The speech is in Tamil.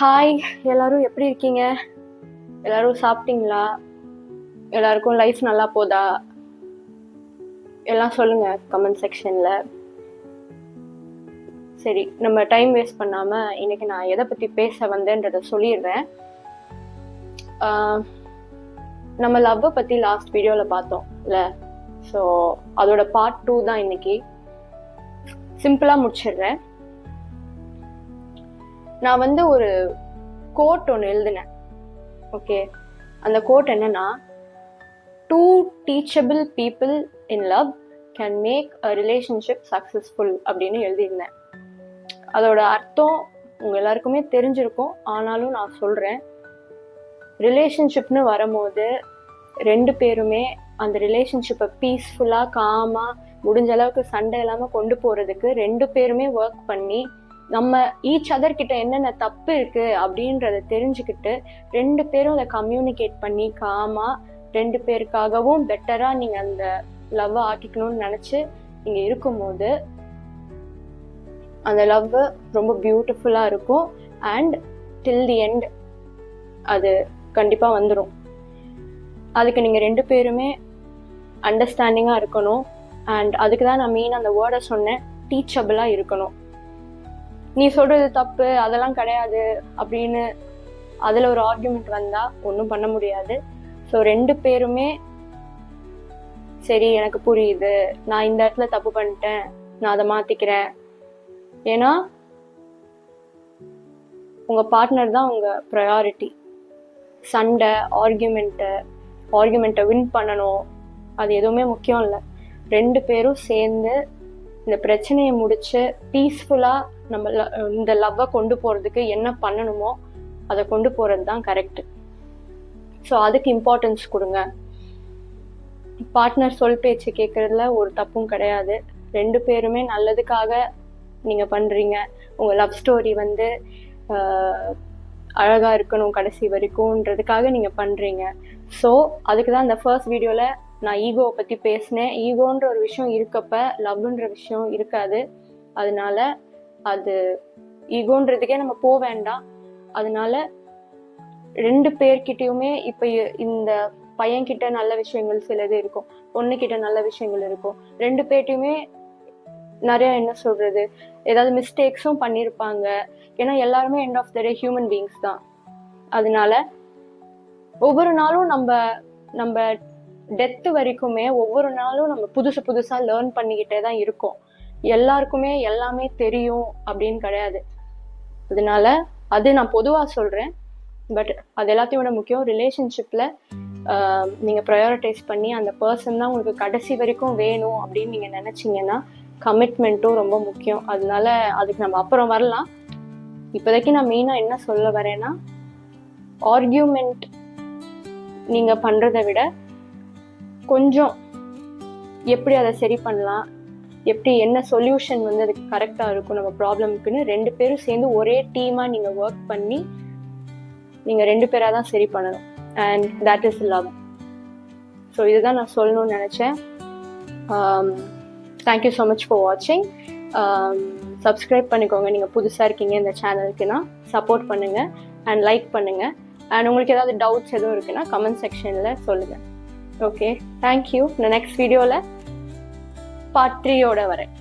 ஹாய், எல்லாரும் எப்படி இருக்கீங்க? எல்லாரும் சாப்பிட்டீங்களா? எல்லாருக்கும் லைஃப் நல்லா போதா? எல்லாம் சொல்லுங்க கமெண்ட் செக்ஷன்ல. சரி, நம்ம டைம் வேஸ்ட் பண்ணாம இன்னைக்கு நான் எதை பத்தி பேச வந்தேன்றத சொல்லிடுறேன். நம்ம லவ்வை பத்தி லாஸ்ட் வீடியோல பார்த்தோம் இல்ல? ஸோ அதோட பார்ட் 2 தான் இன்னைக்கு. சிம்பிளா முடிச்சிடுறேன். நான் ஒரு கோட் ஒன்று எழுதினேன். ஓகே, அந்த கோட் என்னன்னா, 2 teachable people in love can make a relationship successful அப்படின்னு எழுதியிருந்தேன். அதோட அர்த்தம் உங்க எல்லாருக்குமே தெரிஞ்சிருக்கும், ஆனாலும் நான் சொல்றேன். ரிலேஷன்ஷிப்னு வரும்போது 2 பேருமே அந்த ரிலேஷன்ஷிப்பை பீஸ்ஃபுல்லா காமா முடிஞ்ச அளவுக்கு சண்டை இல்லாம கொண்டு போறதுக்கு 2 பேருமே ஒர்க் பண்ணி நம்ம ஈச் அதர் கிட்ட என்னென்ன தப்பு இருக்கு அப்படின்றத தெரிஞ்சுக்கிட்டு 2 பேரும் அதை கம்யூனிகேட் பண்ணி காமா 2 பேருக்காகவும் பெட்டரா நீங்க அந்த லவ் ஆக்கிக்கணும்னு நினைச்சு நீங்க இருக்கும்போது அந்த லவ் ரொம்ப பியூட்டிஃபுல்லா இருக்கும். அண்ட் டில் தி எண்ட் அது கண்டிப்பா வந்துடும். அதுக்கு நீங்க 2 பேருமே அண்டர்ஸ்டாண்டிங்கா இருக்கணும். அண்ட் அதுக்கு தான் நான் மெயின் அந்த வேர்டை சொன்னேன், டீச்சபிளா இருக்கணும். நீ சொல்றது தப்பு, அதெல்லாம் கிடையாது அப்படின்னு அதுல ஒரு ஆர்குமெண்ட் வந்தா ஒன்றும் பண்ண முடியாது. ஸோ 2 பேருமே சரி, எனக்கு புரியுது, நான் இந்த இடத்துல தப்பு பண்ணிட்டேன், நான் அதை மாத்திக்கிறேன். ஏன்னா உங்க பார்ட்னர் தான் உங்க ப்ரையாரிட்டி. சண்டை ஆர்குமெண்ட்டை வின் பண்ணணும், அது எதுவுமே முக்கியம் இல்லை. 2 பேரும் சேர்ந்து இந்த பிரச்சனையை முடிச்சு பீஸ்ஃபுல்லா நம்ம இந்த லவ்வை கொண்டு போறதுக்கு என்ன பண்ணணுமோ அதை கொண்டு போறது தான் கரெக்ட். ஸோ அதுக்கு இம்பார்ட்டன்ஸ் கொடுங்க. பார்ட்னர் சொல் பேச்சு கேட்கறதுல ஒரு தப்பும் கிடையாது. 2 பேருமே நல்லதுக்காக நீங்க பண்றீங்க. உங்க லவ் ஸ்டோரி அழகா இருக்கணும் கடைசி வரைக்கும்ன்றதுக்காக நீங்க பண்றீங்க. ஸோ அதுக்கு தான் இந்த ஃபர்ஸ்ட் வீடியோல நான் ஈகோவை பத்தி பேசினேன். ஈகோன்ற ஒரு விஷயம் இருக்கப்ப லவ்ன்ற விஷயம் இருக்காது. அதனால அது ஈகோன்றதுக்கே நம்ம போக வேண்டாம். அதனால 2 பேர்கிட்டயுமே இப்ப இந்த பையன்கிட்ட நல்ல விஷயங்கள் சிலது இருக்கும், பொண்ணுகிட்ட நல்ல விஷயங்கள் இருக்கும். 2 பேர்ட்டையுமே நிறைய ஏதாவது மிஸ்டேக்ஸும் பண்ணியிருப்பாங்க. ஏன்னா எல்லாருமே end of the day human beings தான். அதனால ஒவ்வொரு நாளும் நம்ம டெத்து வரைக்குமே ஒவ்வொரு நாளும் நம்ம புதுசா லேர்ன் பண்ணிக்கிட்டே தான் இருக்கோம். எல்லாருக்குமே எல்லாமே தெரியும் அப்படின்னு கிடையாது. அதனால அது நான் பொதுவா சொல்றேன். பட் அது எல்லாத்தையும் விட முக்கியம், ரிலேஷன்ஷிப்ல நீங்க ப்ரையாரிட்டைஸ் பண்ணி அந்த பர்சன் தான் உங்களுக்கு கடைசி வரைக்கும் வேணும் அப்படின்னு நீங்க நினைச்சீங்கன்னா கமிட்மெண்ட்டும் ரொம்ப முக்கியம். அதனால அதுக்கு நம்ம அப்புறம் வரலாம். இப்போதைக்கு நான் மெயினா என்ன சொல்ல வரேன்னா, ஆர்கியூமெண்ட் நீங்க பண்றதை விட கொஞ்சம் எப்படி அதை சரி பண்ணலாம், எப்படி என்ன சொல்யூஷன் அதுக்கு கரெக்டா இருக்கும் நம்ம ப்ராப்ளம்க்குன்னு 2 பேரும் சேர்ந்து ஒரே டீமா நீங்க ஒர்க் பண்ணி நீங்க 2 பேரா தான் சரி பண்ணணும். And that is love. So இதுதான் நான் சொல்லணும்னு நினைச்சேன். தேங்க்யூ ஸோ மச் ஃபார் வாட்சிங். சப்ஸ்கிரைப் பண்ணிக்கோங்க, நீங்க புதுசா இருக்கீங்க இந்த சேனலுக்குன்னா. சப்போர்ட் பண்ணுங்க அண்ட் லைக் பண்ணுங்க. அண்ட் உங்களுக்கு ஏதாவது டவுட்ஸ் எதுவும் இருக்குன்னா கமெண்ட் செக்ஷன்ல சொல்லுங்க. Okay, thank you. நான் நெக்ஸ்ட் வீடியோவில் பார்ட் 3 வரேன்.